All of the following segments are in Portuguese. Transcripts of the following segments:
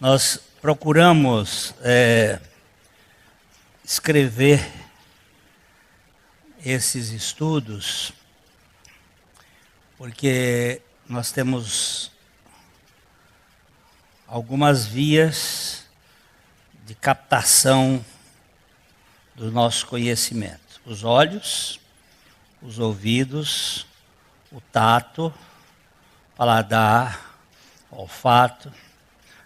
Nós procuramos escrever esses estudos porque nós temos algumas vias de captação do nosso conhecimento. Os olhos, os ouvidos, o tato, paladar, olfato.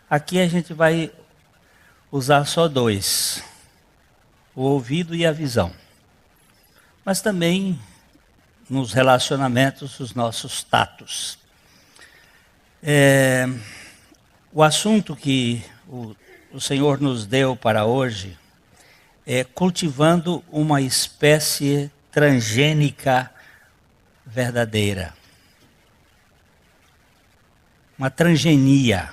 Aqui a gente vai usar só dois, o ouvido e a visão. Mas também nos relacionamentos, os nossos tatos. O assunto que o Senhor nos deu para hoje é cultivando uma espécie transgênica verdadeira. Uma transgenia,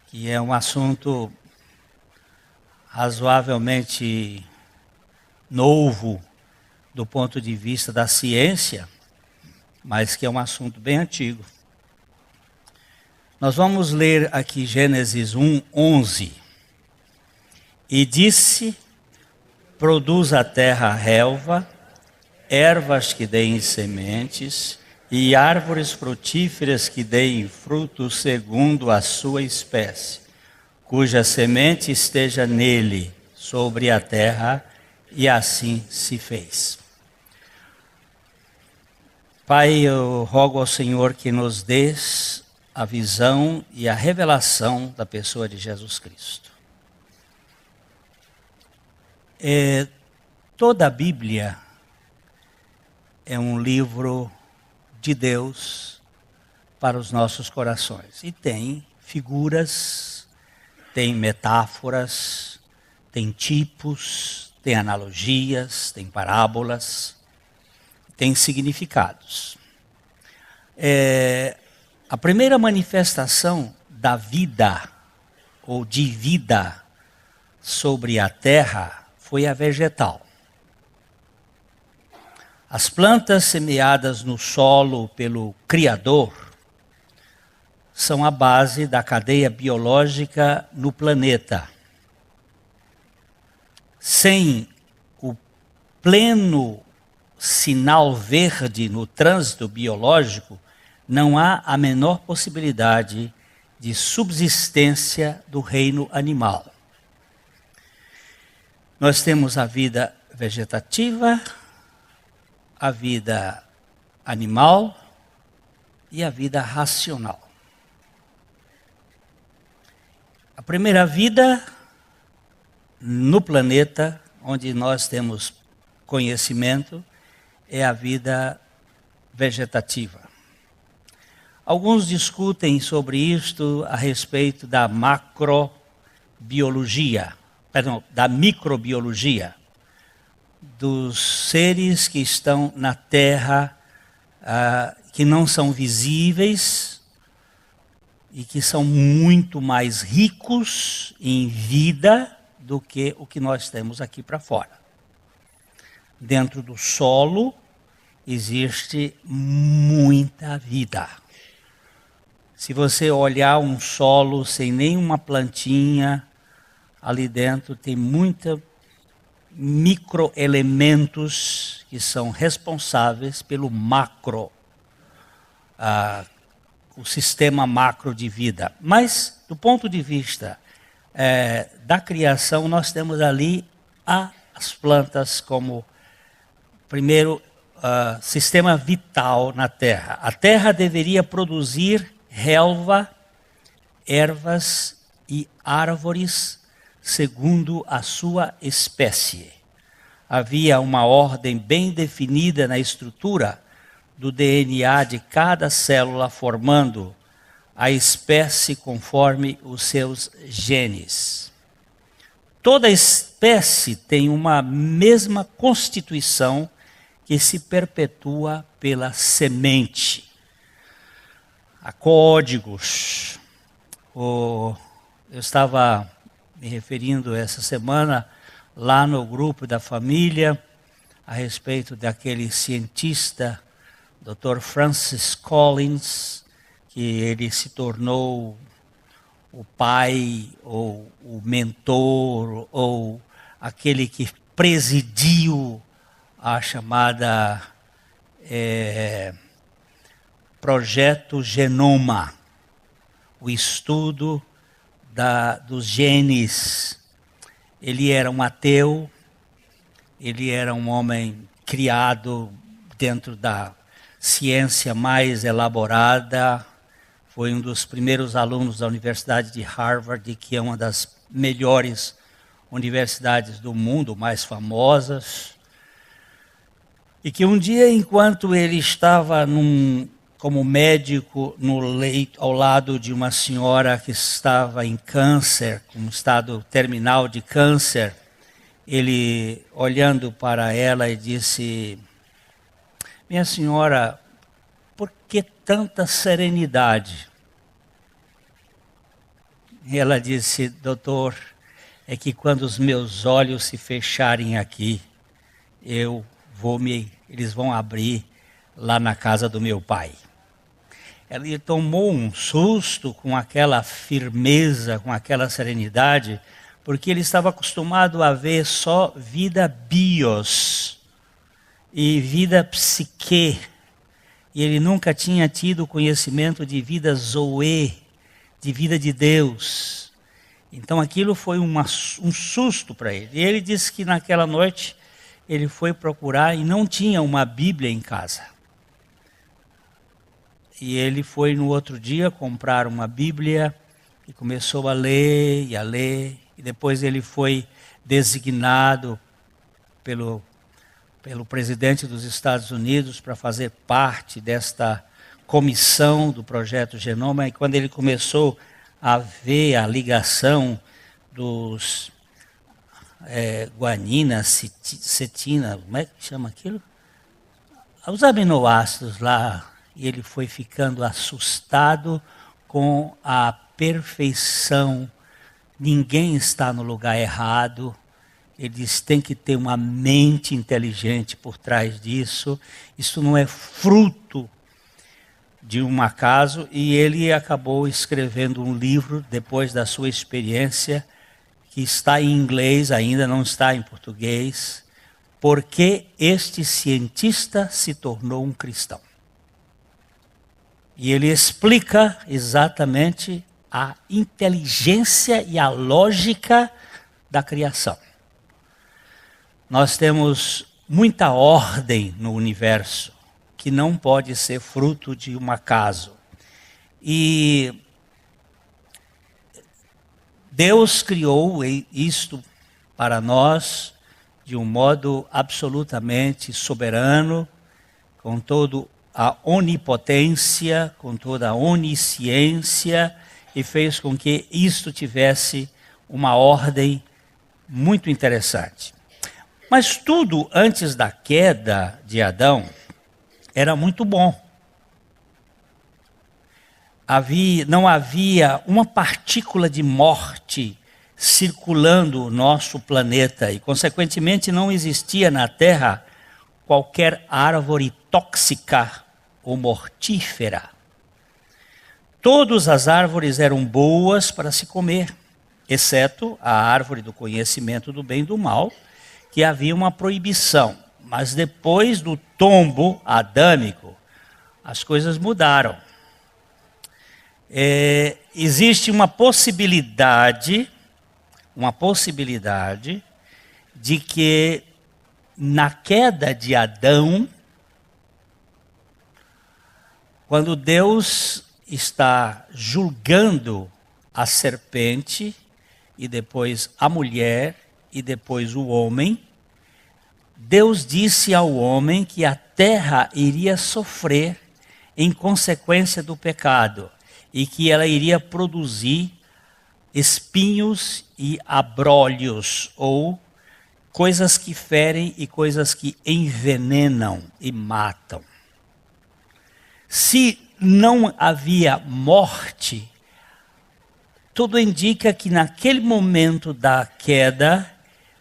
que é um assunto razoavelmente novo do ponto de vista da ciência, mas que é um assunto bem antigo. Nós vamos ler aqui Gênesis 1:11. E disse: produz a terra relva, ervas que deem sementes, e árvores frutíferas que deem frutos segundo a sua espécie, cuja semente esteja nele, sobre a terra, e assim se fez. Pai, eu rogo ao Senhor que nos dês a visão e a revelação da pessoa de Jesus Cristo. Toda a Bíblia é um livro de Deus para os nossos corações. E tem figuras, tem metáforas, tem tipos, tem analogias, tem parábolas, tem significados. A primeira manifestação da vida, ou de vida, sobre a terra foi a vegetal. As plantas semeadas no solo pelo Criador são a base da cadeia biológica no planeta. Sem o pleno sinal verde no trânsito biológico, não há a menor possibilidade de subsistência do reino animal. Nós temos a vida vegetativa, a vida animal e a vida racional. A primeira vida no planeta, onde nós temos conhecimento, é a vida vegetativa. Alguns discutem sobre isto a respeito da da microbiologia, dos seres que estão na Terra, que não são visíveis e que são muito mais ricos em vida do que o que nós temos aqui para fora. Dentro do solo existe muita vida. Se você olhar um solo sem nenhuma plantinha, ali dentro tem muita microelementos que são responsáveis pelo macro, o sistema macro de vida. Mas, do ponto de vista da criação, nós temos ali as plantas como, primeiro, sistema vital na terra. A terra deveria produzir relva, ervas e árvores segundo a sua espécie. Havia uma ordem bem definida na estrutura do DNA de cada célula, formando a espécie conforme os seus genes. Toda espécie tem uma mesma constituição que se perpetua pela semente. Há códigos. Eu estava me referindo essa semana lá no grupo da família a respeito daquele cientista, Dr. Francis Collins, que ele se tornou o pai, ou o mentor, ou aquele que presidiu a chamada Projeto Genoma, o estudo dos genes. Ele era um ateu, ele era um homem criado dentro da ciência mais elaborada, foi um dos primeiros alunos da Universidade de Harvard, que é uma das melhores universidades do mundo, mais famosas. E que um dia, enquanto ele estava como médico no leito, ao lado de uma senhora que estava em câncer, com um estado terminal de câncer, ele, olhando para ela, e disse: minha senhora, por que tanta serenidade? E ela disse: doutor, é que quando os meus olhos se fecharem aqui, eles vão abrir lá na casa do meu pai. Ele tomou um susto com aquela firmeza, com aquela serenidade, porque ele estava acostumado a ver só vida bios e vida psique, e ele nunca tinha tido conhecimento de vida zoe, de vida de Deus. Então aquilo foi um susto para ele. E ele disse que naquela noite ele foi procurar e não tinha uma Bíblia em casa. E ele foi no outro dia comprar uma Bíblia e começou a ler e a ler. E depois ele foi designado pelo presidente dos Estados Unidos para fazer parte desta comissão do Projeto Genoma. E quando ele começou a ver a ligação dos guanina, cetina, como é que chama aquilo? Os aminoácidos lá. E ele foi ficando assustado com a perfeição. Ninguém está no lugar errado. Ele diz: tem que ter uma mente inteligente por trás disso. Isso não é fruto de um acaso. E ele acabou escrevendo um livro, depois da sua experiência, que está em inglês, ainda não está em português. Por que este cientista se tornou um cristão? E ele explica exatamente a inteligência e a lógica da criação. Nós temos muita ordem no universo que não pode ser fruto de um acaso. E Deus criou isto para nós de um modo absolutamente soberano, com todo a onipotência, com toda a onisciência, e fez com que isto tivesse uma ordem muito interessante. Mas tudo antes da queda de Adão era muito bom. Não havia uma partícula de morte circulando o nosso planeta, e consequentemente não existia na Terra qualquer árvore tóxica ou mortífera. Todas as árvores eram boas para se comer, exceto a árvore do conhecimento do bem e do mal, que havia uma proibição. Mas depois do tombo adâmico, as coisas mudaram. Existe uma possibilidade de que na queda de Adão, quando Deus está julgando a serpente, e depois a mulher, e depois o homem, Deus disse ao homem que a terra iria sofrer em consequência do pecado, e que ela iria produzir espinhos e abrolhos, ou coisas que ferem e coisas que envenenam e matam. Se não havia morte, tudo indica que naquele momento da queda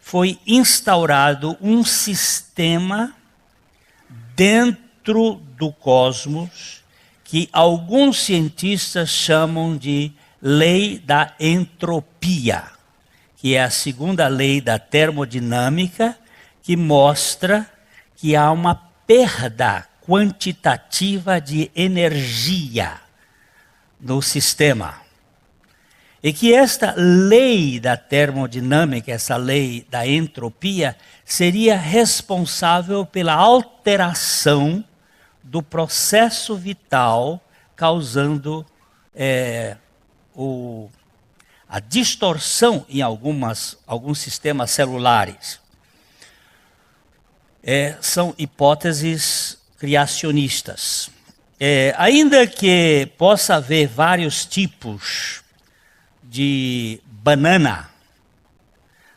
foi instaurado um sistema dentro do cosmos que alguns cientistas chamam de lei da entropia, que é a segunda lei da termodinâmica, que mostra que há uma perda quantitativa de energia no sistema. E que esta lei da termodinâmica, essa lei da entropia, seria responsável pela alteração do processo vital, causando a distorção em alguns sistemas celulares. São hipóteses criacionistas. Ainda que possa haver vários tipos de banana,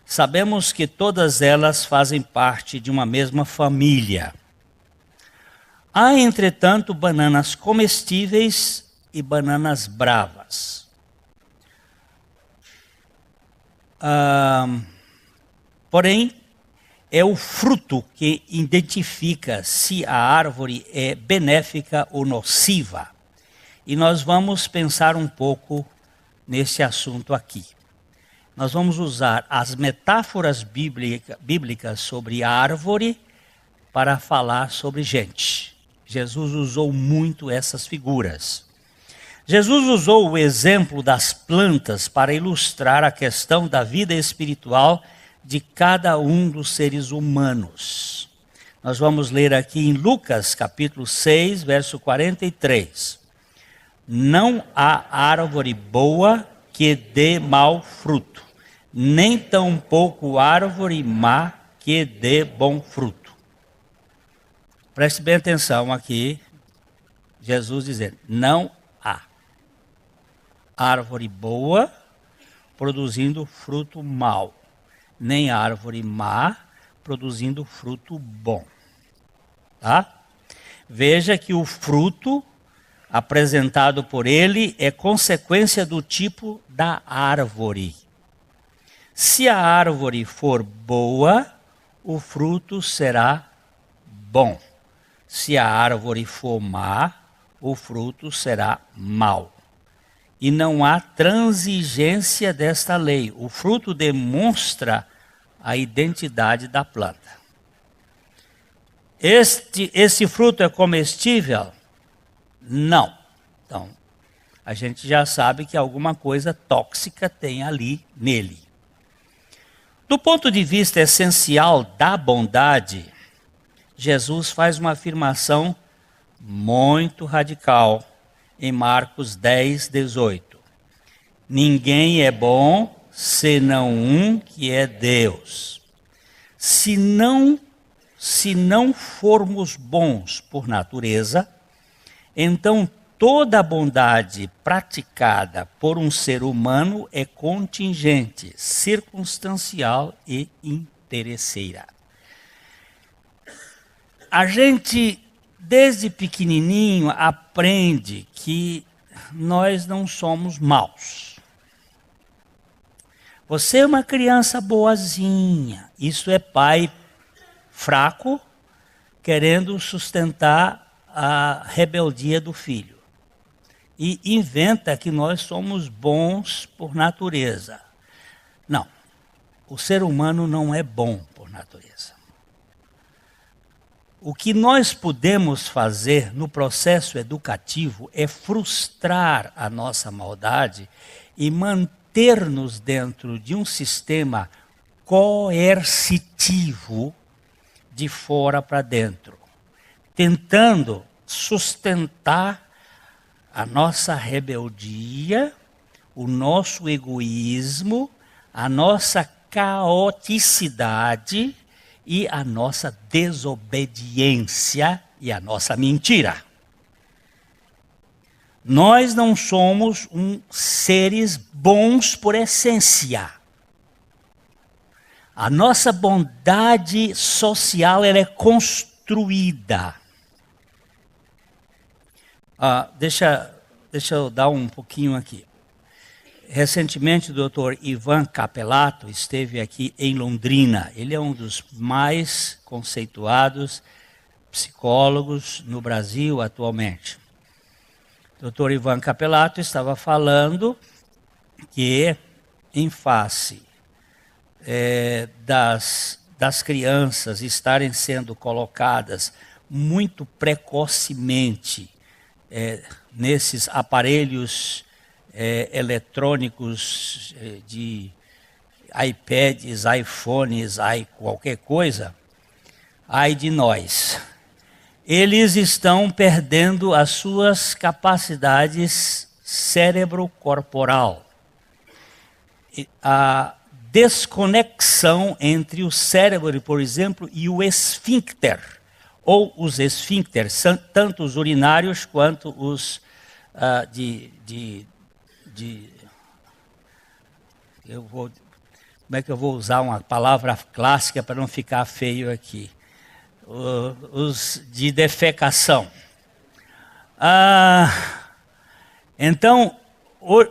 sabemos que todas elas fazem parte de uma mesma família. Há, entretanto, bananas comestíveis e bananas bravas. Porém, é o fruto que identifica se a árvore é benéfica ou nociva. E nós vamos pensar um pouco nesse assunto aqui. Nós vamos usar as metáforas bíblicas sobre árvore para falar sobre gente. Jesus usou muito essas figuras. Jesus usou o exemplo das plantas para ilustrar a questão da vida espiritual de cada um dos seres humanos. Nós vamos ler aqui em Lucas, capítulo 6, verso 43. Não há árvore boa que dê mau fruto, nem tampouco árvore má que dê bom fruto. Preste bem atenção aqui, Jesus dizendo, não há árvore boa produzindo fruto mau, nem árvore má produzindo fruto bom. Tá? Veja que o fruto apresentado por ele é consequência do tipo da árvore. Se a árvore for boa, o fruto será bom. Se a árvore for má, o fruto será mau. E não há transigência desta lei. O fruto demonstra a identidade da planta. Esse fruto é comestível? Não. Então, a gente já sabe que alguma coisa tóxica tem ali nele. Do ponto de vista essencial da bondade, Jesus faz uma afirmação muito radical em Marcos 10, 18. Ninguém é bom senão um que é Deus. Se não formos bons por natureza, então toda a bondade praticada por um ser humano é contingente, circunstancial e interesseira. A gente, desde pequenininho, aprende que nós não somos maus. Você é uma criança boazinha. Isso é pai fraco querendo sustentar a rebeldia do filho. E inventa que nós somos bons por natureza. Não, o ser humano não é bom por natureza. O que nós podemos fazer no processo educativo é frustrar a nossa maldade e manter-nos dentro de um sistema coercitivo de fora para dentro, tentando sustentar a nossa rebeldia, o nosso egoísmo, a nossa caoticidade e a nossa desobediência e a nossa mentira. Nós não somos seres bons por essência. A nossa bondade social ela é construída. Deixa eu dar um pouquinho aqui. Recentemente o Dr. Ivan Capelato esteve aqui em Londrina. Ele é um dos mais conceituados psicólogos no Brasil atualmente. O Dr. Ivan Capelato estava falando que, em face das crianças estarem sendo colocadas muito precocemente nesses aparelhos eletrônicos de iPads, iPhones, qualquer coisa, ai de nós. Eles estão perdendo as suas capacidades cérebro-corporal. A desconexão entre o cérebro, por exemplo, e o esfíncter, ou os esfíncteres, tanto os urinários quanto os como é que eu vou usar uma palavra clássica para não ficar feio aqui? Os de defecação. Então,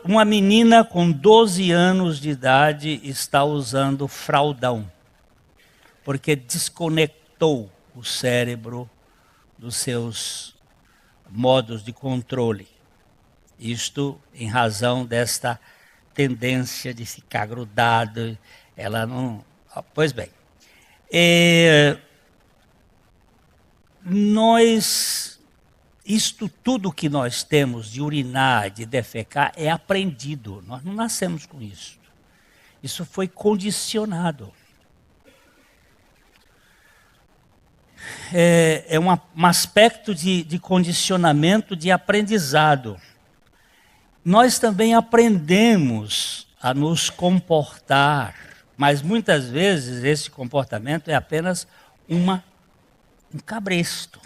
uma menina com 12 anos de idade está usando fraldão, porque desconectou o cérebro dos seus modos de controle. Isto em razão desta tendência de ficar grudado. Ela não... Pois bem. Isto tudo que nós temos de urinar, de defecar, é aprendido. Nós não nascemos com isso. Isso foi condicionado. É um aspecto de condicionamento, de aprendizado. Nós também aprendemos a nos comportar, mas muitas vezes esse comportamento é apenas um cabresto.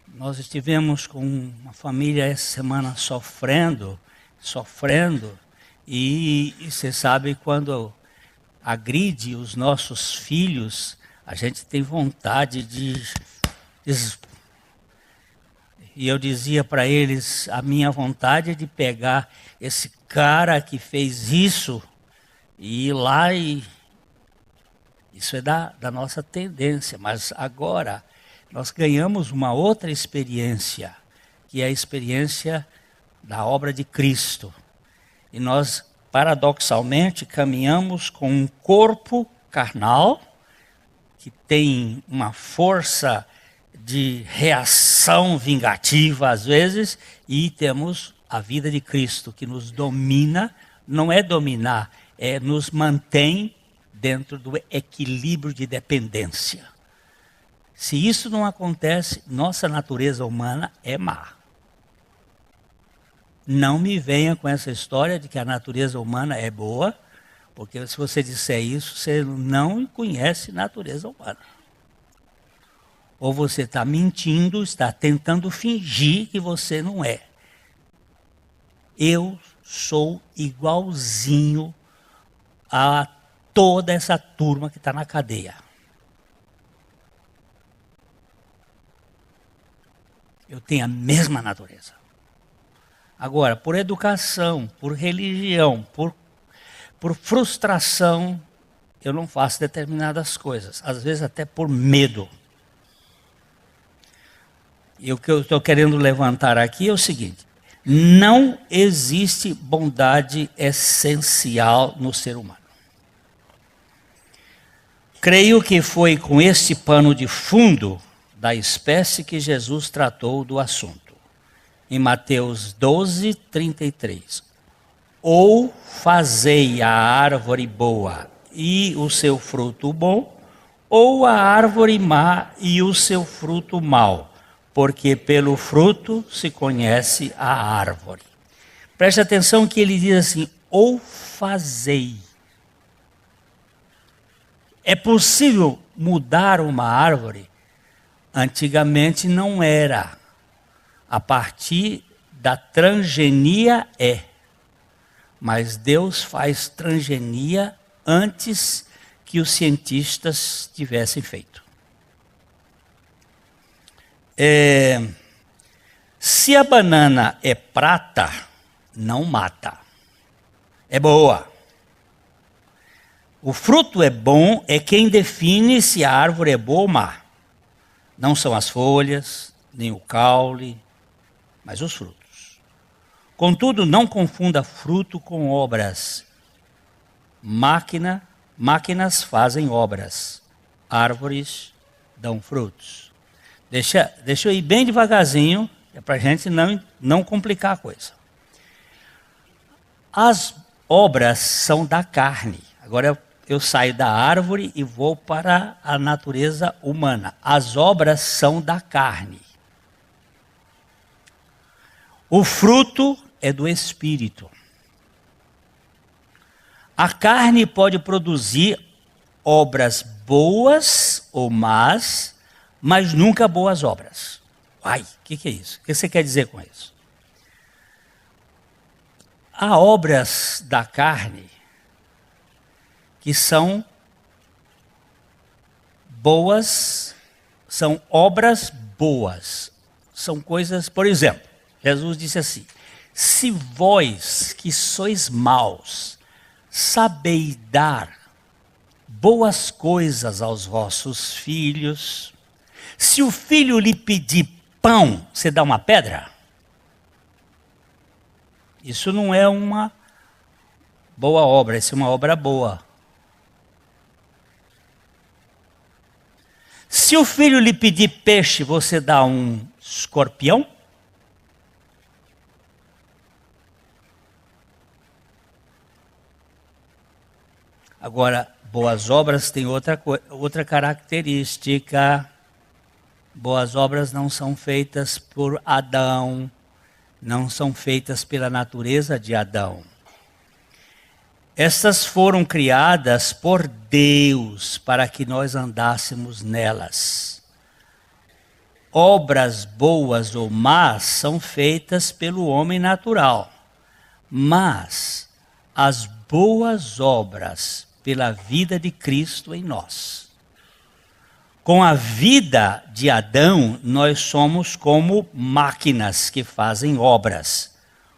Nós estivemos com uma família essa semana sofrendo, e você sabe, quando agride os nossos filhos, a gente tem vontade de... E eu dizia para eles, a minha vontade é de pegar esse cara que fez isso e ir lá e... Isso é da nossa tendência, mas agora nós ganhamos uma outra experiência, que é a experiência da obra de Cristo. E nós, paradoxalmente, caminhamos com um corpo carnal, que tem uma força de reação vingativa às vezes, e temos a vida de Cristo, que nos domina, não é dominar, nos mantém dentro do equilíbrio de dependência. Se isso não acontece, nossa natureza humana é má. Não me venha com essa história de que a natureza humana é boa, porque se você disser isso, você não conhece natureza humana. Ou você está mentindo, está tentando fingir que você não é. Eu sou igualzinho a toda essa turma que está na cadeia. Eu tenho a mesma natureza. Agora, por educação, por religião, por frustração, eu não faço determinadas coisas. Às vezes até por medo. E o que eu estou querendo levantar aqui é o seguinte: não existe bondade essencial no ser humano. Creio que foi com este pano de fundo da espécie que Jesus tratou do assunto. Em Mateus 12, 33. Ou fazei a árvore boa e o seu fruto bom, ou a árvore má e o seu fruto mau, porque pelo fruto se conhece a árvore. Preste atenção que ele diz assim, ou fazei. É possível mudar uma árvore? Antigamente não era. A partir da transgenia mas Deus faz transgenia antes que os cientistas tivessem feito. Se a banana é prata, não mata. É boa. O fruto é bom, é quem define se a árvore é boa ou má. Não são as folhas, nem o caule, mas os frutos. Contudo, não confunda fruto com obras. Máquinas fazem obras, árvores dão frutos. Deixa eu ir bem devagarzinho, para a gente não complicar a coisa. As obras são da carne. Agora eu saio da árvore e vou para a natureza humana. As obras são da carne. O fruto é do Espírito. A carne pode produzir obras boas ou más, mas nunca boas obras. Uai, o que é isso? O que você quer dizer com isso? Há obras da carne que são boas, são obras boas. São coisas, por exemplo, Jesus disse assim: se vós que sois maus, sabeis dar boas coisas aos vossos filhos, se o filho lhe pedir pão, você dá uma pedra? Isso não é uma boa obra, isso é uma obra boa. Se o filho lhe pedir peixe, você dá um escorpião? Agora, boas obras têm outra característica. Boas obras não são feitas por Adão, não são feitas pela natureza de Adão. Estas foram criadas por Deus para que nós andássemos nelas. Obras boas ou más são feitas pelo homem natural, mas as boas obras pela vida de Cristo em nós. Com a vida de Adão, nós somos como máquinas que fazem obras.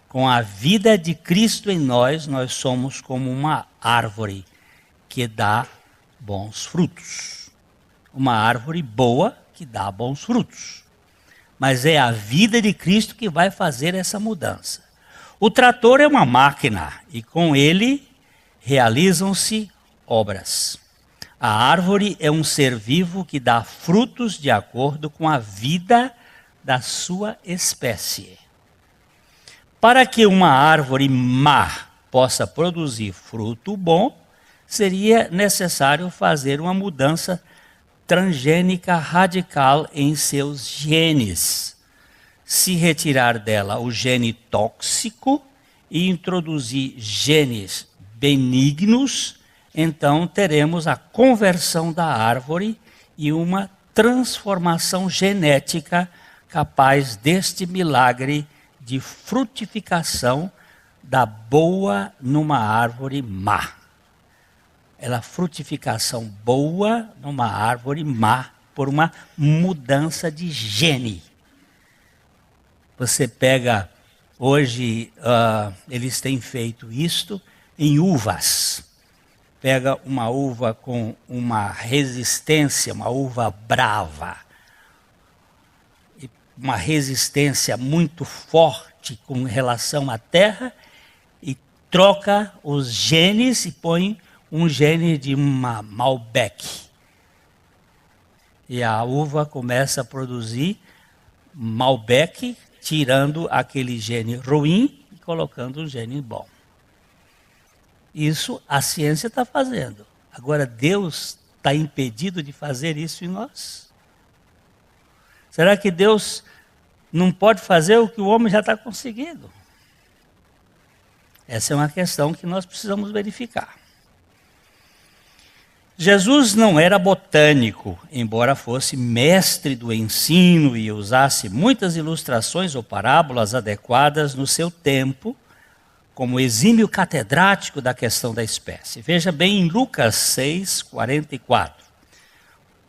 Com a vida de Cristo em nós, nós somos como uma árvore que dá bons frutos. Uma árvore boa que dá bons frutos. Mas é a vida de Cristo que vai fazer essa mudança. O trator é uma máquina e com ele realizam-se obras. A árvore é um ser vivo que dá frutos de acordo com a vida da sua espécie. Para que uma árvore má possa produzir fruto bom, seria necessário fazer uma mudança transgênica radical em seus genes. Se retirar dela o gene tóxico e introduzir genes benignos, então teremos a conversão da árvore e uma transformação genética capaz deste milagre de frutificação da boa numa árvore má. Ela frutificação boa numa árvore má por uma mudança de gene. Você pega, hoje eles têm feito isto em uvas. Pega uma uva com uma resistência, uma uva brava, uma resistência muito forte com relação à terra, e troca os genes e põe um gene de uma Malbec. E a uva começa a produzir Malbec, tirando aquele gene ruim e colocando um gene bom. Isso a ciência está fazendo. Agora, Deus está impedido de fazer isso em nós? Será que Deus não pode fazer o que o homem já está conseguindo? Essa é uma questão que nós precisamos verificar. Jesus não era botânico, embora fosse mestre do ensino e usasse muitas ilustrações ou parábolas adequadas no seu tempo, como exímio catedrático da questão da espécie. Veja bem em Lucas 6, 44.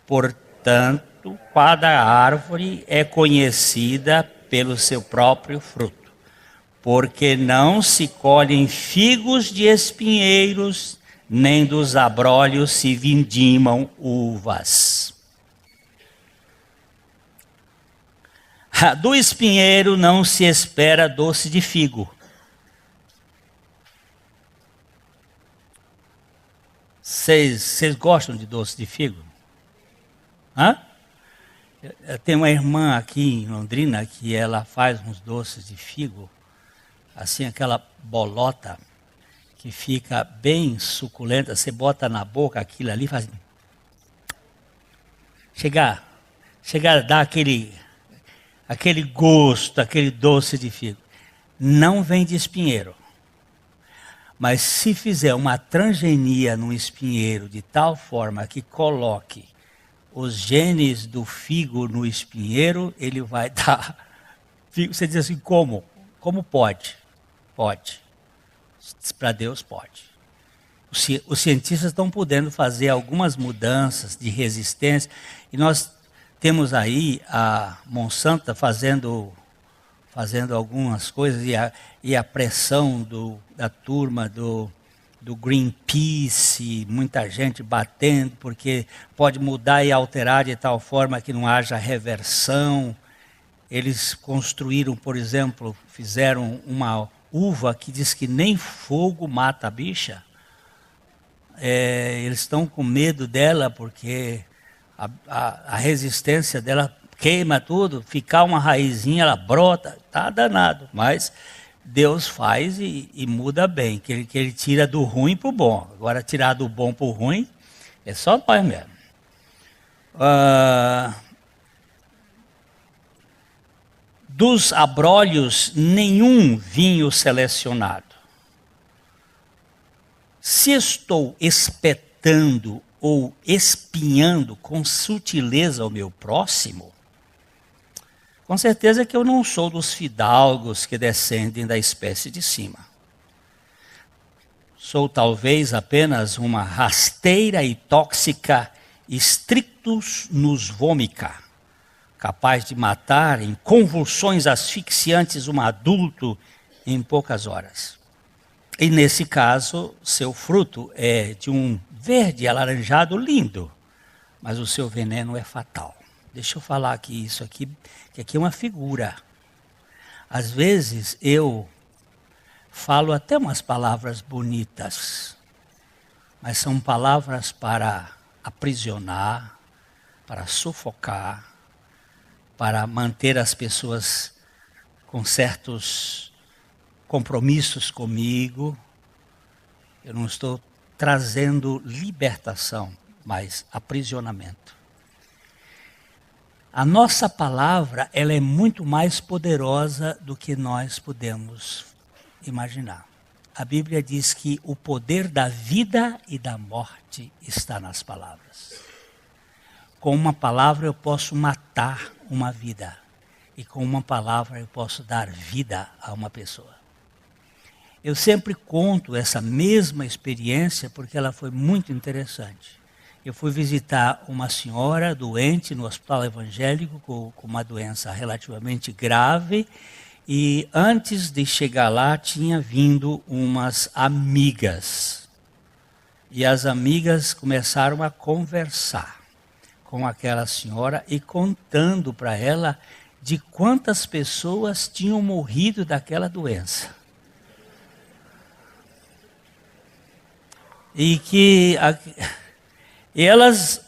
Portanto, cada árvore é conhecida pelo seu próprio fruto, porque não se colhem figos de espinheiros, nem dos abrolhos se vindimam uvas. Do espinheiro não se espera doce de figo, Vocês gostam de doce de figo? Hã? Eu tenho uma irmã aqui em Londrina que ela faz uns doces de figo, assim aquela bolota que fica bem suculenta, você bota na boca aquilo ali, faz... Chega a dar aquele gosto, aquele doce de figo. Não vem de espinheiro. Mas se fizer uma transgenia no espinheiro de tal forma que coloque os genes do figo no espinheiro, ele vai dar... Você diz assim, como? Como pode? Pode. Para Deus pode. Os cientistas estão podendo fazer algumas mudanças de resistência, e nós temos aí a Monsanto fazendo algumas coisas, e a pressão da turma do Greenpeace, muita gente batendo, porque pode mudar e alterar de tal forma que não haja reversão. Eles construíram, por exemplo, fizeram uma uva que diz que nem fogo mata a bicha. Eles estão com medo dela porque a resistência dela queima tudo, ficar uma raizinha, ela brota, tá danado. Mas Deus faz e muda bem, que ele tira do ruim para o bom. Agora, tirar do bom para o ruim, é só nós mesmo. Dos abrolhos, nenhum vinho selecionado. Se estou espetando ou espinhando com sutileza o meu próximo, com certeza que eu não sou dos fidalgos que descendem da espécie de cima. Sou talvez apenas uma rasteira e tóxica strictus nos vomica, capaz de matar em convulsões asfixiantes um adulto em poucas horas. E nesse caso, seu fruto é de um verde alaranjado lindo, mas o seu veneno é fatal. Deixa eu falar aqui isso aqui, que aqui é uma figura. Às vezes eu falo até umas palavras bonitas, mas são palavras para aprisionar, para sufocar, para manter as pessoas com certos compromissos comigo. Eu não estou trazendo libertação, mas aprisionamento. A nossa palavra, ela é muito mais poderosa do que nós podemos imaginar. A Bíblia diz que o poder da vida e da morte está nas palavras. Com uma palavra eu posso matar uma vida, e com uma palavra eu posso dar vida a uma pessoa. Eu sempre conto essa mesma experiência porque ela foi muito interessante. Eu fui visitar uma senhora doente no hospital evangélico com uma doença relativamente grave, e antes de chegar lá tinha vindo umas amigas. E as amigas começaram a conversar com aquela senhora e contando para ela de quantas pessoas tinham morrido daquela doença. E que elas,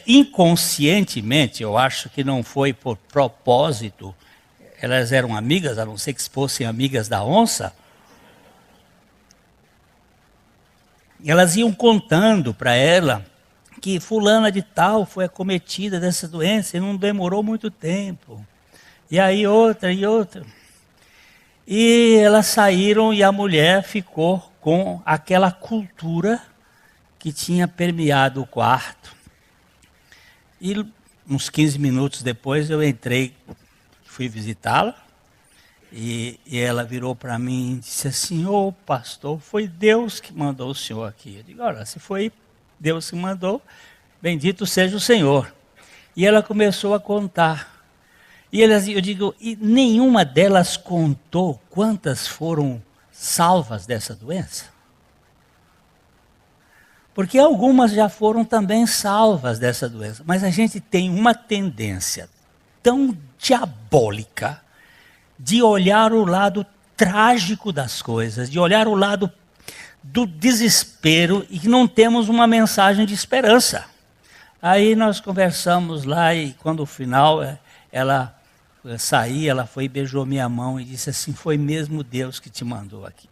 inconscientemente, eu acho que não foi por propósito, elas eram amigas, a não ser que fossem amigas da onça, elas iam contando para ela que fulana de tal foi acometida dessa doença e não demorou muito tempo. E aí outra e outra. E elas saíram e a mulher ficou com aquela cultura que tinha permeado o quarto. E uns 15 minutos depois eu entrei, fui visitá-la, e ela virou para mim e disse assim: ô pastor, foi Deus que mandou o senhor aqui. Eu digo: olha, se foi Deus que mandou, bendito seja o Senhor. E ela começou a contar. E eu digo, e nenhuma delas contou quantas foram salvas dessa doença? Porque algumas já foram também salvas dessa doença. Mas a gente tem uma tendência tão diabólica de olhar o lado trágico das coisas, de olhar o lado do desespero e que não temos uma mensagem de esperança. Aí nós conversamos lá e quando o final ela saí, ela foi e beijou minha mão e disse assim, foi mesmo Deus que te mandou aqui.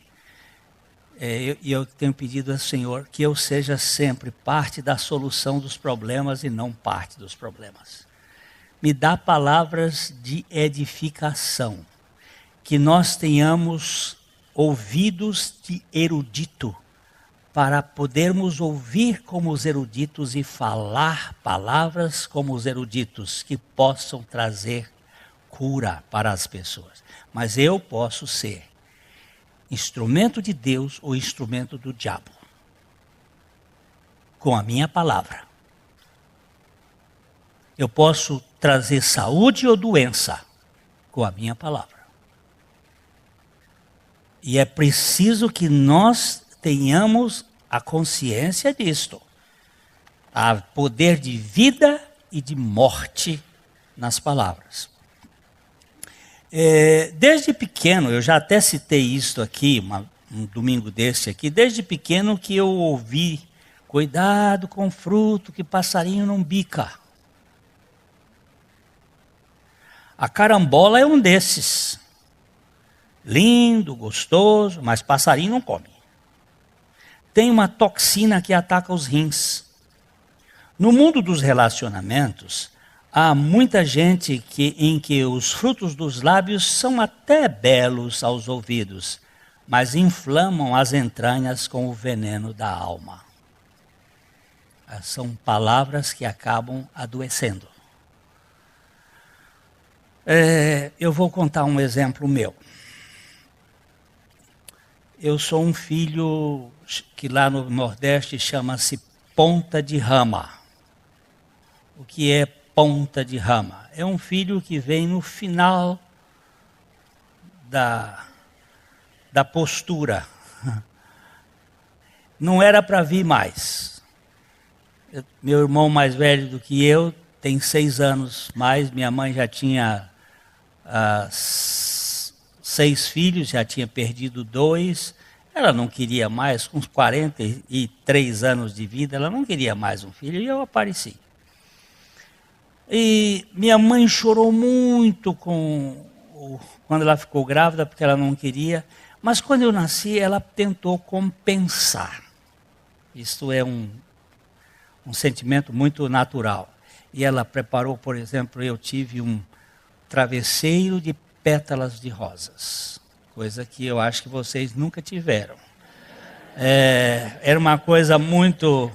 E eu tenho pedido ao Senhor que eu seja sempre parte da solução dos problemas e não parte dos problemas. Me dá palavras de edificação, que nós tenhamos ouvidos de erudito, para podermos ouvir como os eruditos e falar palavras como os eruditos, que possam trazer cura para as pessoas. Mas eu posso ser instrumento de Deus ou instrumento do diabo, com a minha palavra. Eu posso trazer saúde ou doença com a minha palavra. E é preciso que nós tenhamos a consciência disto. Há poder de vida e de morte nas palavras. Desde pequeno, eu já até citei isto aqui, um domingo deste aqui, desde pequeno que eu ouvi, cuidado com o fruto que passarinho não bica. A carambola é um desses. Lindo, gostoso, mas passarinho não come. Tem uma toxina que ataca os rins. No mundo dos relacionamentos, há muita gente em que os frutos dos lábios são até belos aos ouvidos, mas inflamam as entranhas com o veneno da alma. São palavras que acabam adoecendo. Eu vou contar um exemplo meu. Eu sou um filho que lá no Nordeste chama-se ponta de rama. O que é ponta de rama? É um filho que vem no final da postura. Não era para vir mais. Meu irmão mais velho do que eu tem 6 anos mais. Minha mãe já tinha 6 filhos, já tinha perdido 2. Ela não queria mais, com 43 anos de vida, ela não queria mais um filho, e eu apareci. E minha mãe chorou muito quando ela ficou grávida, porque ela não queria. Mas quando eu nasci, ela tentou compensar. Isto é um sentimento muito natural. E ela preparou, por exemplo, eu tive um travesseiro de pétalas de rosas. Coisa que eu acho que vocês nunca tiveram. Era uma coisa muito...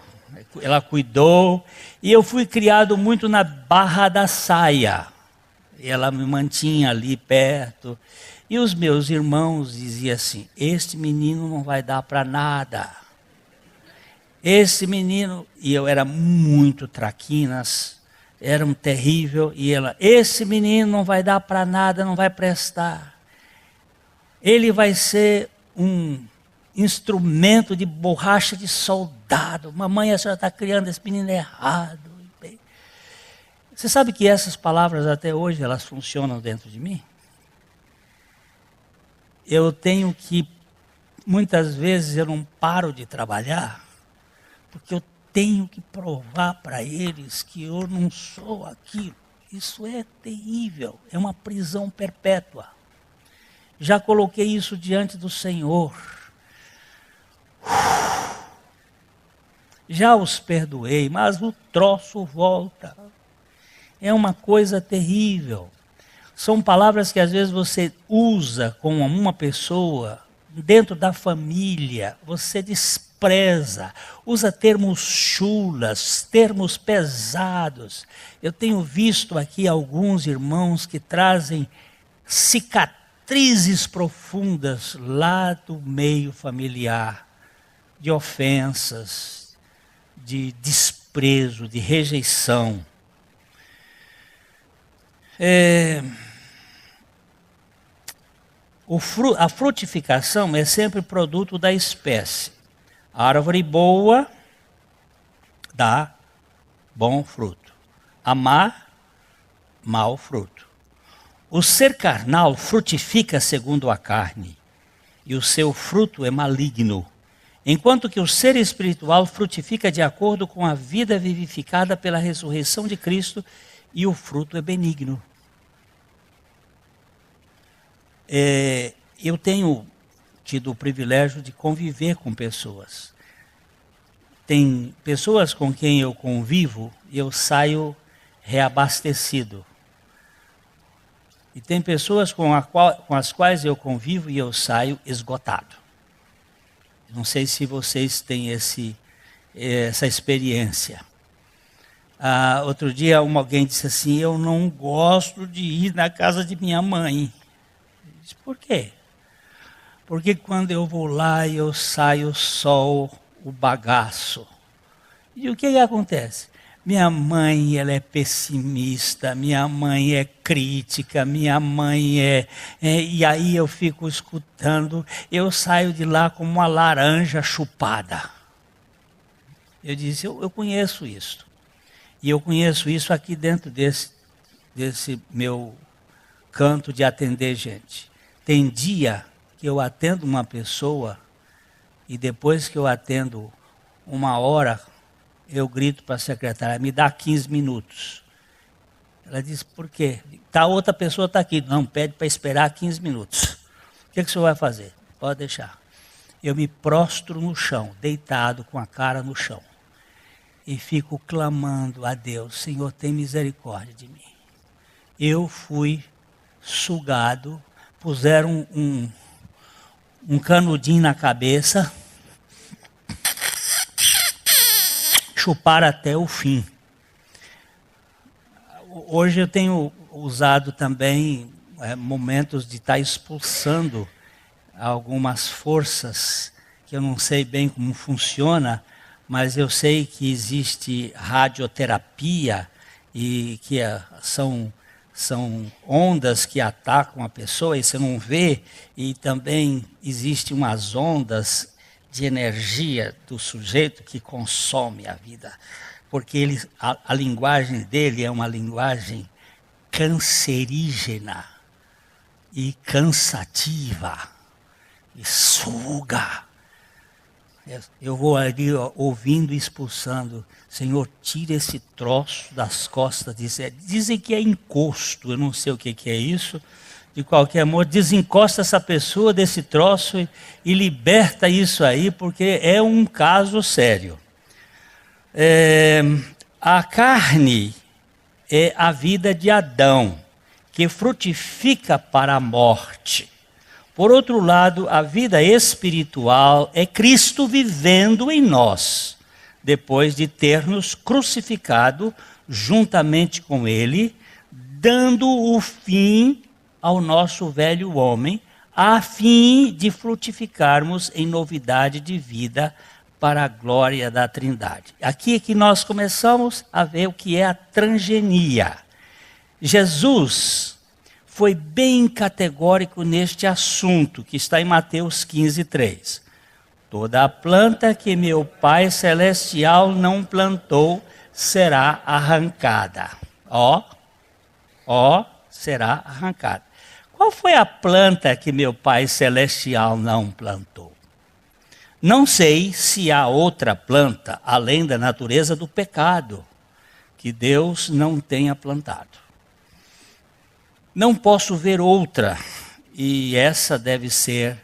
Ela cuidou. E eu fui criado muito na barra da saia. E ela me mantinha ali perto. E os meus irmãos diziam assim, este menino não vai dar para nada. Esse menino... E eu era muito traquinas, era um terrível. E ela, esse menino não vai dar para nada, não vai prestar. Ele vai ser um instrumento de borracha de soldado. Mamãe, a senhora está criando esse menino errado. Você sabe que essas palavras até hoje, elas funcionam dentro de mim? Eu tenho que, muitas vezes eu não paro de trabalhar, porque eu tenho que provar para eles que eu não sou aquilo. Isso é terrível, é uma prisão perpétua. Já coloquei isso diante do Senhor. Já os perdoei, mas o troço volta. É uma coisa terrível. São palavras que às vezes você usa com uma pessoa, dentro da família, você despreza, usa termos chulas, termos pesados. Eu tenho visto aqui alguns irmãos que trazem cicatrizes profundas lá do meio familiar, de ofensas, de desprezo, de rejeição. A frutificação é sempre produto da espécie. A árvore boa dá bom fruto. A má, mau fruto. O ser carnal frutifica segundo a carne, e o seu fruto é maligno. enquanto que o ser espiritual frutifica de acordo com a vida vivificada pela ressurreição de Cristo e o fruto é benigno. Eu tenho tido o privilégio de conviver com pessoas. Tem pessoas com quem eu convivo e eu saio reabastecido. E tem pessoas com as quais eu convivo e eu saio esgotado. Não sei se vocês têm essa experiência. Outro dia alguém disse assim, eu não gosto de ir na casa de minha mãe. Eu disse, por quê? Porque quando eu vou lá eu saio só o bagaço. E o que acontece? Minha mãe, ela é pessimista, minha mãe é crítica, minha mãe e aí eu fico escutando, eu saio de lá como uma laranja chupada. Eu disse, eu conheço isso. E eu conheço isso aqui dentro desse meu canto de atender gente. Tem dia que eu atendo uma pessoa e depois que eu atendo 1 hora, eu grito para a secretária, me dá 15 minutos. Ela diz, por quê? Outra pessoa está aqui. Não, pede para esperar 15 minutos. O que o senhor vai fazer? Pode deixar. Eu me prostro no chão, deitado com a cara no chão. E fico clamando a Deus, Senhor, tem misericórdia de mim. Eu fui sugado, puseram um canudinho na cabeça, chupar até o fim. Hoje eu tenho usado também momentos de estar expulsando algumas forças que eu não sei bem como funciona, mas eu sei que existe radioterapia e que são ondas que atacam a pessoa e você não vê, e também existem umas ondas de energia do sujeito que consome a vida, porque a linguagem dele é uma linguagem cancerígena e cansativa, e suga. Eu vou ali ouvindo e expulsando, Senhor, tira esse troço das costas. Dizem que é encosto, eu não sei o que é isso. De qualquer modo, desencosta essa pessoa desse troço e liberta isso aí, porque é um caso sério. A carne é a vida de Adão, que frutifica para a morte. Por outro lado, a vida espiritual é Cristo vivendo em nós, depois de ter nos crucificado juntamente com Ele, dando o fim ao nosso velho homem, a fim de frutificarmos em novidade de vida para a glória da Trindade. Aqui é que nós começamos a ver o que é a transgenia. Jesus foi bem categórico neste assunto, que está em Mateus 15:3. Toda a planta que meu Pai Celestial não plantou será arrancada. Será arrancada. Qual foi a planta que meu Pai Celestial não plantou? Não sei se há outra planta, além da natureza do pecado, que Deus não tenha plantado. Não posso ver outra, e essa deve ser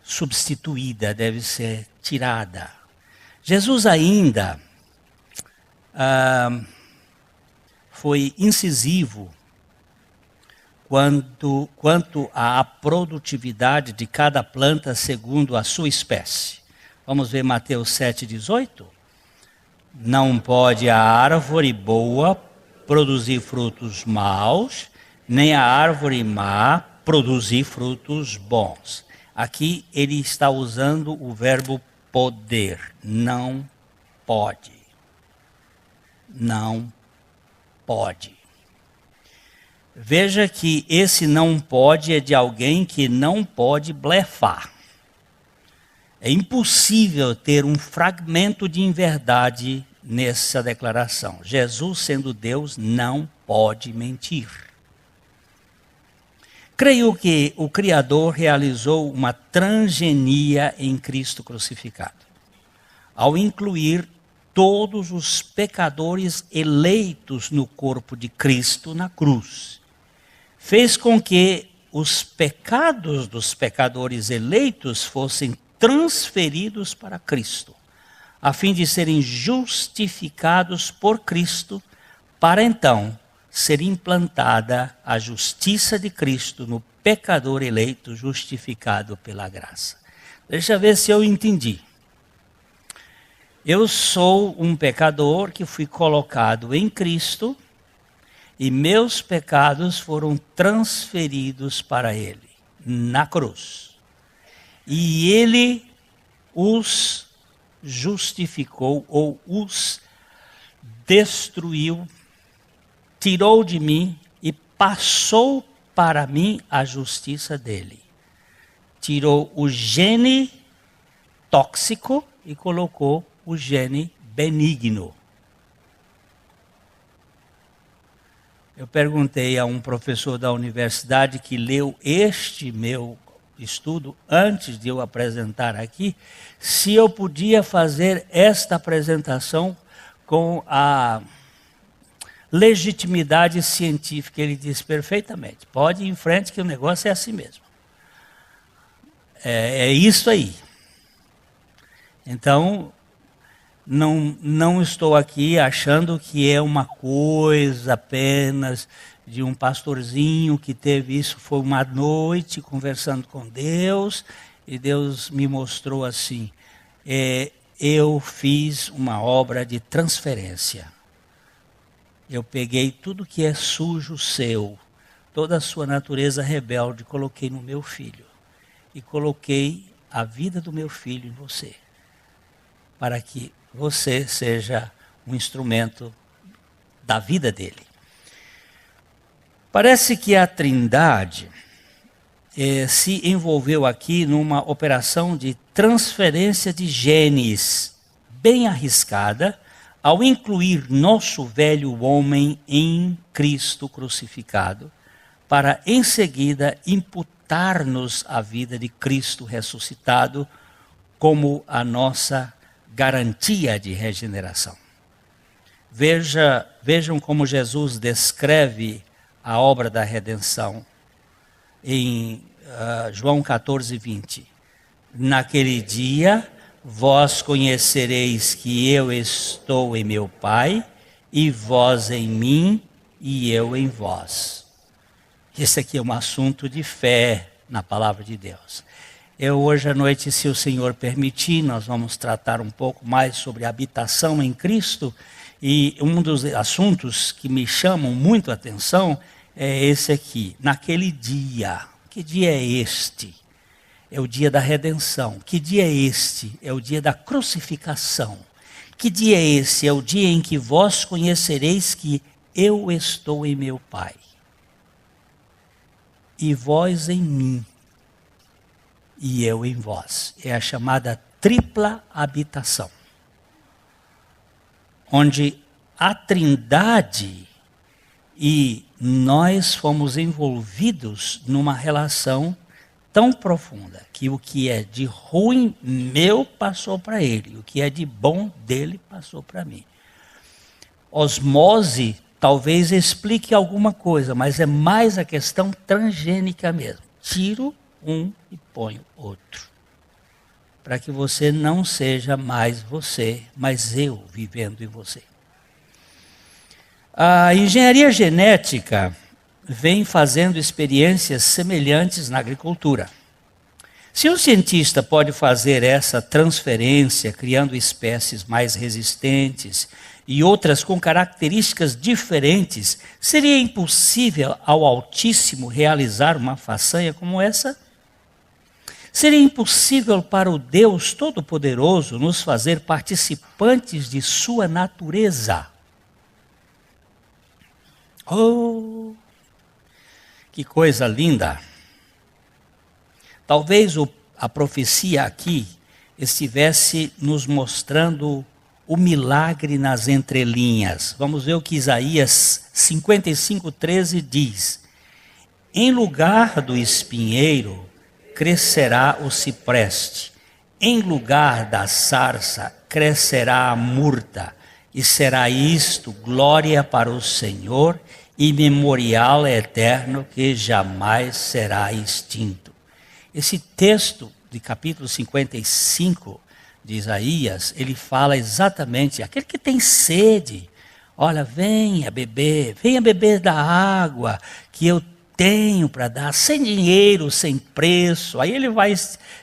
substituída, deve ser tirada. Jesus ainda foi incisivo quanto à produtividade de cada planta segundo a sua espécie. Vamos ver Mateus 7,18? Não pode a árvore boa produzir frutos maus, nem a árvore má produzir frutos bons. Aqui ele está usando o verbo poder. Não pode. Não pode. Veja que esse não pode é de alguém que não pode blefar. É impossível ter um fragmento de inverdade nessa declaração. Jesus, sendo Deus, não pode mentir. Creio que o Criador realizou uma transgenia em Cristo crucificado. ao incluir todos os pecadores eleitos no corpo de Cristo na cruz. Fez com que os pecados dos pecadores eleitos fossem transferidos para Cristo, a fim de serem justificados por Cristo, para então ser implantada a justiça de Cristo no pecador eleito justificado pela graça. Deixa eu ver se eu entendi. Eu sou um pecador que fui colocado em Cristo e meus pecados foram transferidos para Ele na cruz. E Ele os justificou ou os destruiu, tirou de mim e passou para mim a justiça dele. Tirou o gene tóxico e colocou o gene benigno. Eu perguntei a um professor da universidade que leu este meu estudo antes de eu apresentar aqui, se eu podia fazer esta apresentação com a legitimidade científica. Ele disse perfeitamente, pode ir em frente que o negócio é assim mesmo. É isso aí. Então, não estou aqui achando que é uma coisa apenas de um pastorzinho que teve isso, foi uma noite conversando com Deus, e Deus me mostrou assim, eu fiz uma obra de transferência. Eu peguei tudo que é sujo seu, toda a sua natureza rebelde, coloquei no meu filho. E coloquei a vida do meu filho em você, para que você seja um instrumento da vida dele. Parece que a Trindade se envolveu aqui numa operação de transferência de genes bem arriscada, ao incluir nosso velho homem em Cristo crucificado, para em seguida imputar-nos a vida de Cristo ressuscitado como a garantia de regeneração. Vejam como Jesus descreve a obra da redenção em João 14, 20. Naquele dia, vós conhecereis que eu estou em meu Pai, e vós em mim, e eu em vós. Esse aqui é um assunto de fé na palavra de Deus. Hoje à noite, se o Senhor permitir, nós vamos tratar um pouco mais sobre habitação em Cristo, e um dos assuntos que me chamam muito a atenção é esse aqui. Naquele dia, que dia é este? É o dia da redenção. Que dia é este? É o dia da crucificação. Que dia é esse? É o dia em que vós conhecereis que eu estou em meu Pai, e vós em mim, e eu em vós. É a chamada tripla habitação, onde a Trindade e nós fomos envolvidos numa relação tão profunda, que o que é de ruim meu passou para ele, o que é de bom dele passou para mim. Osmose talvez explique alguma coisa, mas é mais a questão transgênica mesmo. Tiro um e ponho outro, para que você não seja mais você, mas eu vivendo em você. A engenharia genética vem fazendo experiências semelhantes na agricultura. Se um cientista pode fazer essa transferência, criando espécies mais resistentes e outras com características diferentes, seria impossível ao Altíssimo realizar uma façanha como essa? Seria impossível para o Deus Todo-Poderoso nos fazer participantes de sua natureza? Oh, que coisa linda! Talvez a profecia aqui estivesse nos mostrando o milagre nas entrelinhas. Vamos ver o que Isaías 55:13 diz. Em lugar do espinheiro crescerá o cipreste, em lugar da sarça crescerá a murta, e será isto glória para o Senhor e memorial eterno que jamais será extinto. Esse texto de capítulo 55 de Isaías, ele fala exatamente, aquele que tem sede, olha, venha beber da água que eu tenho para dar, sem dinheiro, sem preço. Aí ele vai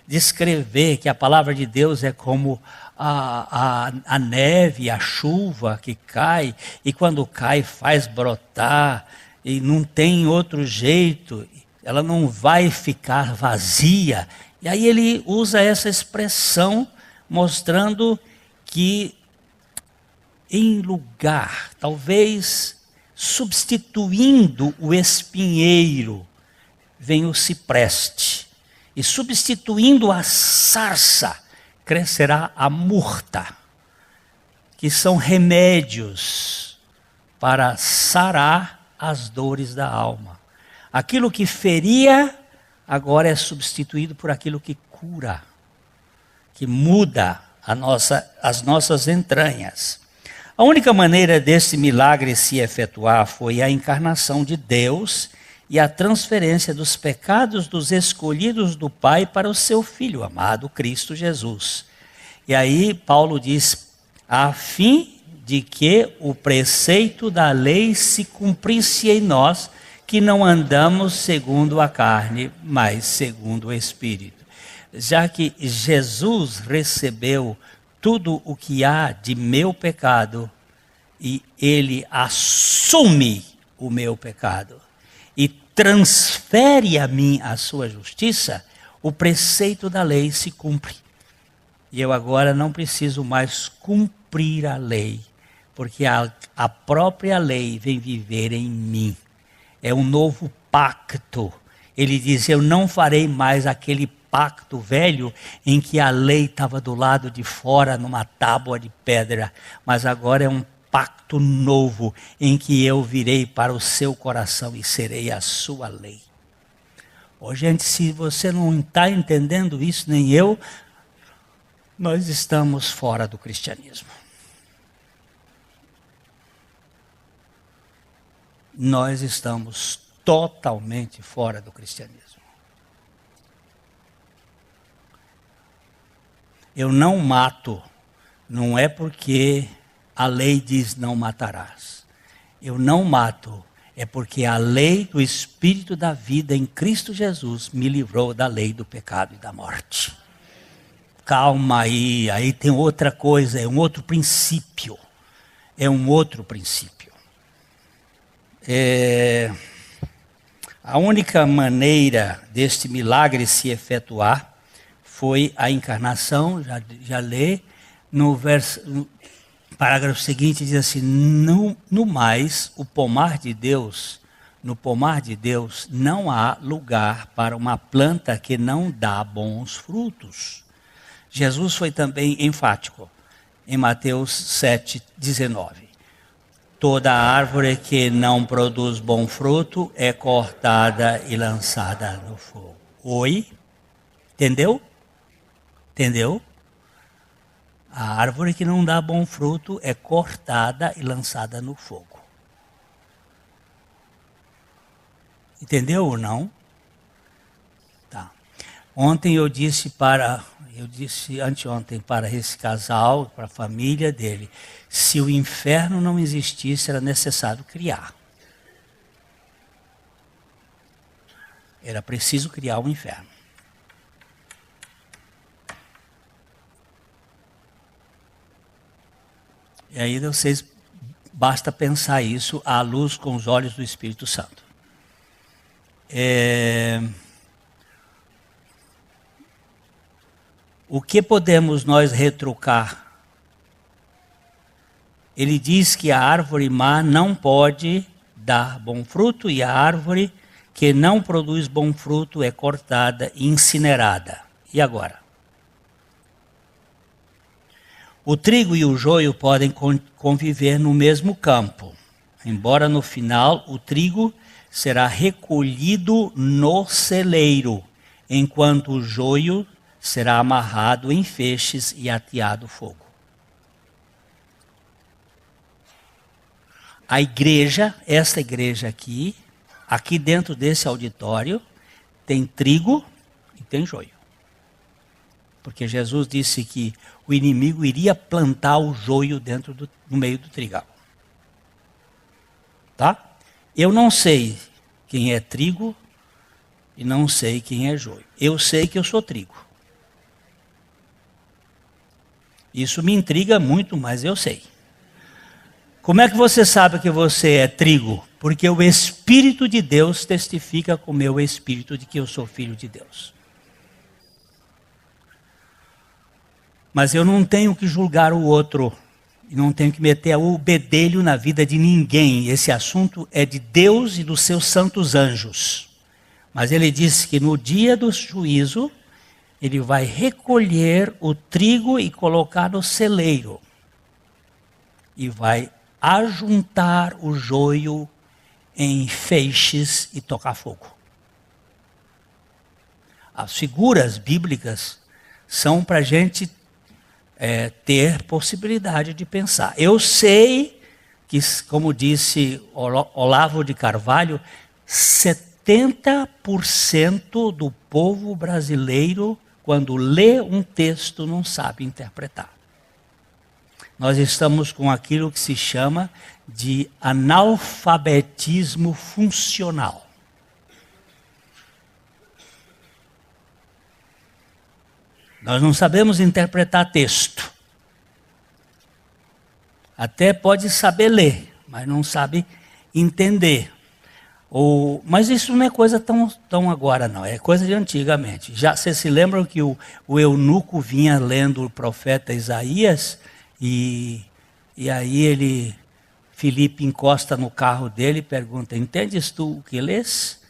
descrever que a palavra de Deus é como a neve, a chuva que cai, e quando cai faz brotar, e não tem outro jeito, ela não vai ficar vazia. E aí ele usa essa expressão, mostrando que em lugar, talvez substituindo o espinheiro, vem o cipreste, e substituindo a sarça, crescerá a murta, que são remédios para sarar as dores da alma. Aquilo que feria, agora é substituído por aquilo que cura, que muda as nossas entranhas. A única maneira desse milagre se efetuar foi a encarnação de Deus e a transferência dos pecados dos escolhidos do Pai para o seu Filho amado, Cristo Jesus. E aí Paulo diz, a fim de que o preceito da lei se cumprisse em nós, que não andamos segundo a carne, mas segundo o Espírito. Já que Jesus recebeu tudo o que há de meu pecado, e ele assume o meu pecado, e transfere a mim a sua justiça, o preceito da lei se cumpre. E eu agora não preciso mais cumprir a lei, porque a própria lei vem viver em mim. É um novo pacto. Ele diz, eu não farei mais aquele pacto velho em que a lei estava do lado de fora numa tábua de pedra, mas agora é um pacto novo em que eu virei para o seu coração e serei a sua lei. Oh, gente, se você não está entendendo isso, nem eu, nós estamos fora do cristianismo. Nós estamos totalmente fora do cristianismo. Eu não mato, não é porque a lei diz não matarás. Eu não mato, é porque a lei do Espírito da vida em Cristo Jesus me livrou da lei do pecado e da morte. Calma aí tem outra coisa, é um outro princípio. É um outro princípio. A única maneira deste milagre se efetuar foi a encarnação, já lê, no parágrafo seguinte diz assim, no mais, no pomar de Deus não há lugar para uma planta que não dá bons frutos. Jesus foi também enfático, em Mateus 7,19. Toda árvore que não produz bom fruto é cortada e lançada no fogo. Oi? Entendeu? Entendeu? A árvore que não dá bom fruto é cortada e lançada no fogo. Entendeu ou não? Tá. Anteontem para esse casal, para a família dele, se o inferno não existisse, era necessário criar. Era preciso criar um inferno. E aí vocês, basta pensar isso à luz com os olhos do Espírito Santo. O que podemos nós retrucar? Ele diz que a árvore má não pode dar bom fruto e a árvore que não produz bom fruto é cortada e incinerada. E agora? O trigo e o joio podem conviver no mesmo campo, embora no final o trigo será recolhido no celeiro, enquanto o joio será amarrado em feixes e ateado fogo. A igreja, esta igreja aqui dentro desse auditório, tem trigo e tem joio. Porque Jesus disse que o inimigo iria plantar o joio no meio do trigal. Tá? Eu não sei quem é trigo e não sei quem é joio. Eu sei que eu sou trigo. Isso me intriga muito, mas eu sei. Como é que você sabe que você é trigo? Porque o Espírito de Deus testifica com o meu espírito de que eu sou filho de Deus. Mas eu não tenho que julgar o outro. E não tenho que meter o bedelho na vida de ninguém. Esse assunto é de Deus e dos seus santos anjos. Mas ele disse que no dia do juízo, ele vai recolher o trigo e colocar no celeiro. E vai ajuntar o joio em feixes e tocar fogo. As figuras bíblicas são para a gente ter possibilidade de pensar. Eu sei que, como disse Olavo de Carvalho, 70% do povo brasileiro, quando lê um texto, não sabe interpretar. Nós estamos com aquilo que se chama de analfabetismo funcional. Nós não sabemos interpretar texto. Até pode saber ler, mas não sabe entender. Mas isso não é coisa tão agora, não. É coisa de antigamente. Já vocês se lembram que o eunuco vinha lendo o profeta Isaías e aí Filipe encosta no carro dele e pergunta: entendes tu o que lês?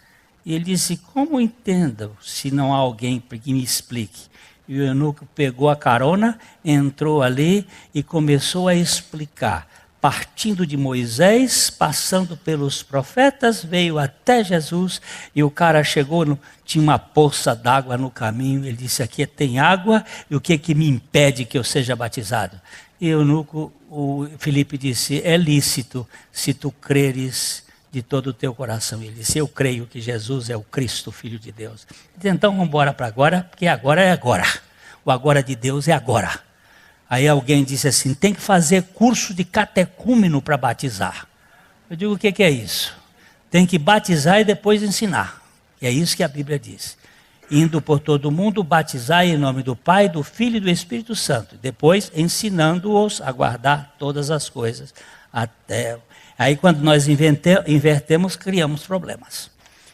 E ele disse: como entendo se não há alguém que me explique? E o eunuco pegou a carona, entrou ali e começou a explicar. Partindo de Moisés, passando pelos profetas, veio até Jesus e o cara chegou, tinha uma poça d'água no caminho. Ele disse: aqui tem água, e o que me impede que eu seja batizado? E o Filipe disse: é lícito se tu creres de todo o teu coração. Ele disse: eu creio que Jesus é o Cristo, Filho de Deus. Então vamos embora para agora, porque agora é agora. O agora de Deus é agora. Aí alguém disse assim: tem que fazer curso de catecúmeno para batizar. Eu digo: o que é isso? Tem que batizar e depois ensinar. E é isso que a Bíblia diz. Indo por todo mundo, batizar em nome do Pai, do Filho e do Espírito Santo. Depois ensinando-os a guardar todas as coisas. Aí quando nós invertemos, criamos problemas.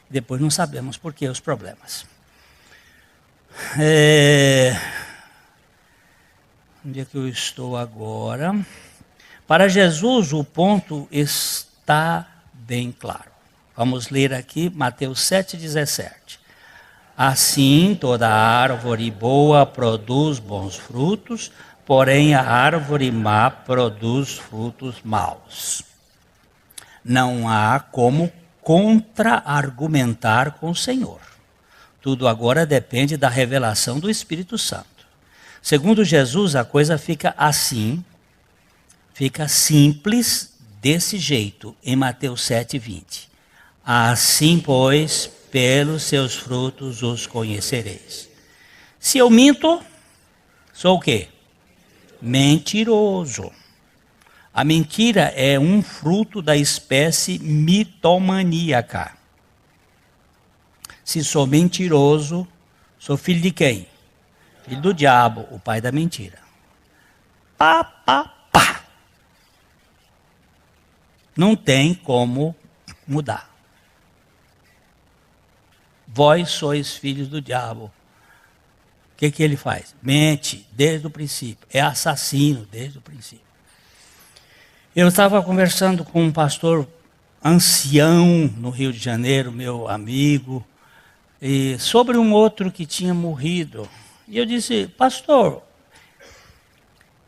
Depois não sabemos por que os problemas. Onde é que eu estou agora? Para Jesus o ponto está bem claro. Vamos ler aqui Mateus 7,17. Assim toda árvore boa produz bons frutos, porém a árvore má produz frutos maus. Não há como contra-argumentar com o Senhor. Tudo agora depende da revelação do Espírito Santo. Segundo Jesus, a coisa fica assim, fica simples desse jeito, em Mateus 7,20. Assim, pois, pelos seus frutos os conhecereis. Se eu minto, sou o quê? Mentiroso. A mentira é um fruto da espécie mitomaníaca. Se sou mentiroso, sou filho de quem? Filho do diabo, o pai da mentira. Pá. Não tem como mudar. Vós sois filhos do diabo. O que ele faz? Mente desde o princípio. É assassino desde o princípio. Eu estava conversando com um pastor ancião no Rio de Janeiro, meu amigo, e sobre um outro que tinha morrido. E eu disse: pastor,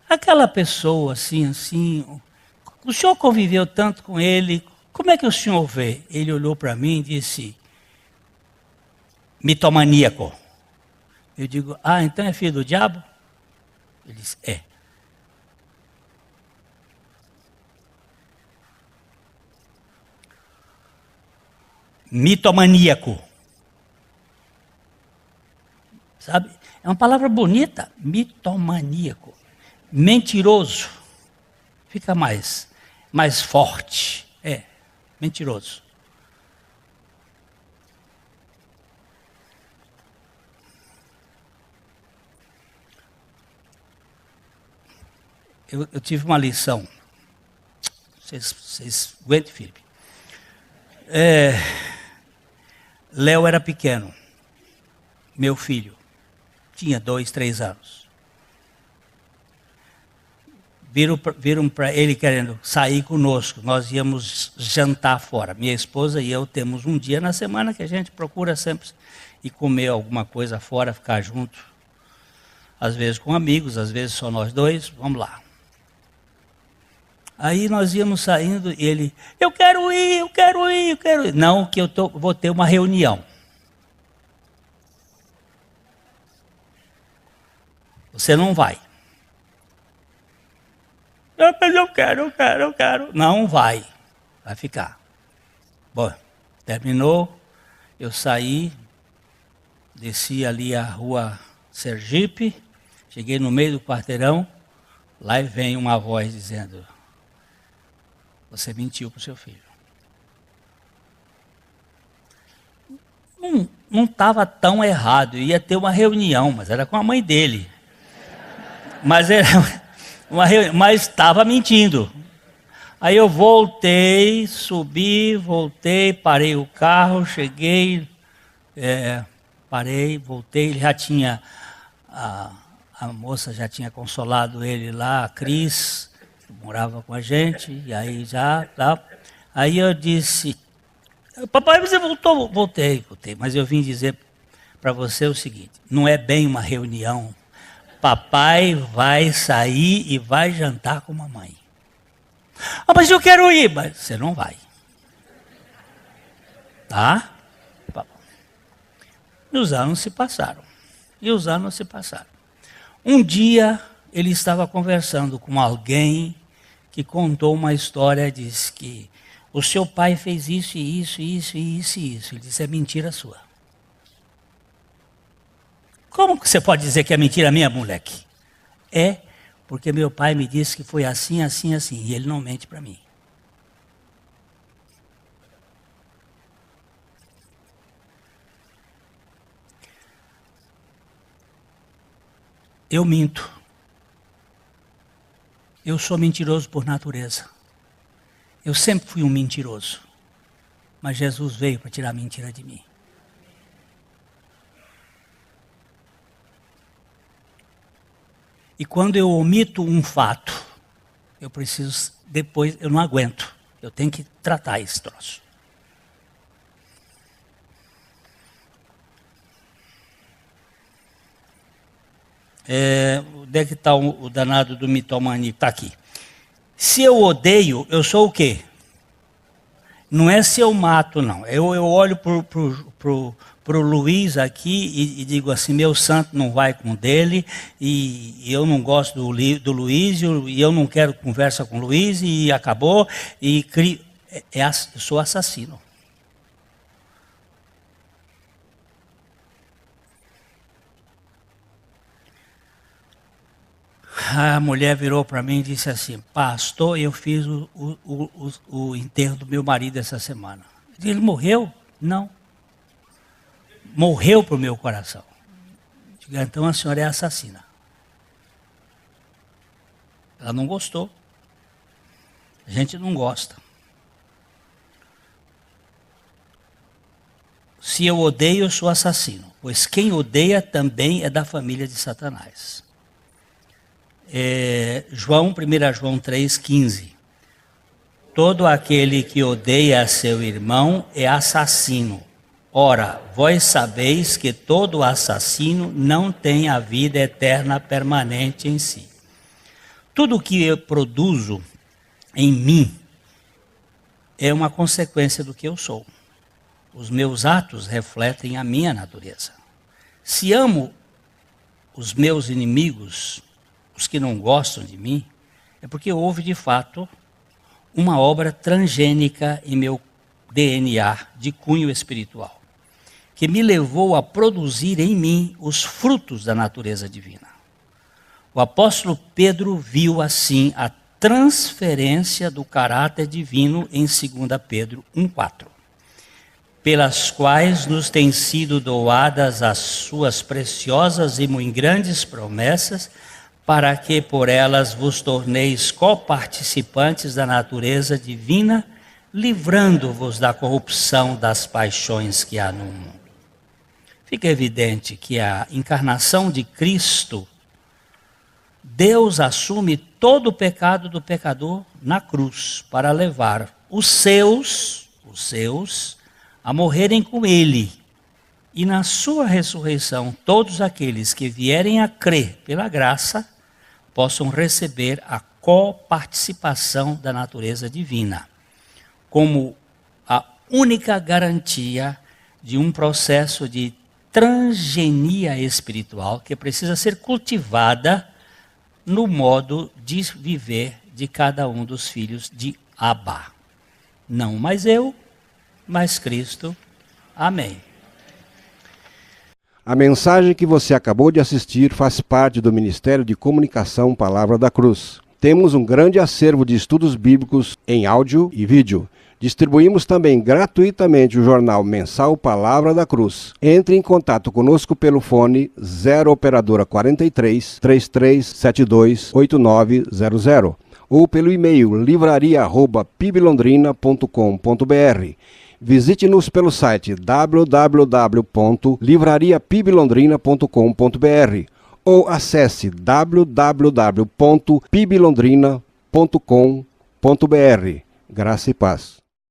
aquela pessoa assim, o senhor conviveu tanto com ele, como é que o senhor vê? Ele olhou para mim e disse: mitomaníaco. Eu digo: então é filho do diabo? Ele disse: é. Mitomaníaco. Sabe? É uma palavra bonita. Mitomaníaco. Mentiroso. Fica mais forte. É, mentiroso. Eu tive uma lição. Vocês aguentem, Felipe. Léo era pequeno. Meu filho. Tinha 2, 3 anos. Viram para ele querendo sair conosco. Nós íamos jantar fora. Minha esposa e eu temos um dia na semana que a gente procura sempre ir comer alguma coisa fora, ficar junto. Às vezes com amigos, às vezes só nós dois. Vamos lá. Aí nós íamos saindo e ele, eu quero ir. Não, que vou ter uma reunião. Você não vai. Mas eu quero. Não vai. Vai ficar. Bom, terminou. Eu saí, desci ali a rua Sergipe, cheguei no meio do quarteirão, lá vem uma voz dizendo, você mentiu para o seu filho. Não estava tão errado, ia ter uma reunião, mas era com a mãe dele. Mas estava mentindo. Aí eu voltei, subi, parei o carro, cheguei, voltei, ele já tinha, a moça já tinha consolado ele lá, a Cris, que morava com a gente, e aí aí eu disse, papai, você voltou? Voltei, mas eu vim dizer para você o seguinte, não é bem uma reunião, papai vai sair e vai jantar com a mamãe. Mas eu quero ir, mas você não vai. Tá? E os anos se passaram. Um dia ele estava conversando com alguém que contou uma história, disse que o seu pai fez isso. Ele disse, é mentira sua. Como que você pode dizer que é mentira minha, moleque? É, porque meu pai me disse que foi assim, e ele não mente para mim. Eu minto. Eu sou mentiroso por natureza. Eu sempre fui um mentiroso. Mas Jesus veio para tirar a mentira de mim. E quando eu omito um fato, eu preciso, depois, eu não aguento. Eu tenho que tratar esse troço. Onde é que está o danado do mitomania? Está aqui. Se eu odeio, eu sou o quê? Não é se eu mato, não. Eu olho para o Luiz aqui e digo assim, meu santo não vai com o dele, e eu não gosto do Luiz, e eu não quero conversa com o Luiz, e acabou, eu sou assassino. A mulher virou para mim e disse assim, pastor, eu fiz o enterro do meu marido essa semana. Ele morreu? Não. Morreu para o meu coração. Digo, então a senhora é assassina. Ela não gostou. A gente não gosta. Se eu odeio, eu sou assassino. Pois quem odeia também é da família de Satanás. 1 João 3,15. Todo aquele que odeia seu irmão é assassino. Ora, vós sabeis que todo assassino não tem a vida eterna permanente em si. Tudo que eu produzo em mim é uma consequência do que eu sou. Os meus atos refletem a minha natureza. Se amo os meus inimigos, os que não gostam de mim, é porque houve de fato uma obra transgênica em meu DNA de cunho espiritual, que me levou a produzir em mim os frutos da natureza divina. O apóstolo Pedro viu assim a transferência do caráter divino em 2 Pedro 1,4, pelas quais nos têm sido doadas as suas preciosas e muito grandes promessas, para que por elas vos torneis coparticipantes da natureza divina, livrando-vos da corrupção das paixões que há no mundo. Fica evidente que a encarnação de Cristo, Deus assume todo o pecado do pecador na cruz, para levar os seus, a morrerem com ele. E na sua ressurreição, todos aqueles que vierem a crer pela graça, possam receber a coparticipação da natureza divina, como a única garantia de um processo de transgenia espiritual que precisa ser cultivada no modo de viver de cada um dos filhos de Abba. Não mais eu, mas Cristo. Amém. A mensagem que você acabou de assistir faz parte do Ministério de Comunicação Palavra da Cruz. Temos um grande acervo de estudos bíblicos em áudio e vídeo. Distribuímos também gratuitamente o jornal mensal Palavra da Cruz. Entre em contato conosco pelo fone 0 operadora 43 3372 8900 ou pelo e-mail livraria@piblondrina.com.br. Visite-nos pelo site www.livrariapiblondrina.com.br ou acesse www.piblondrina.com.br. Graça e paz.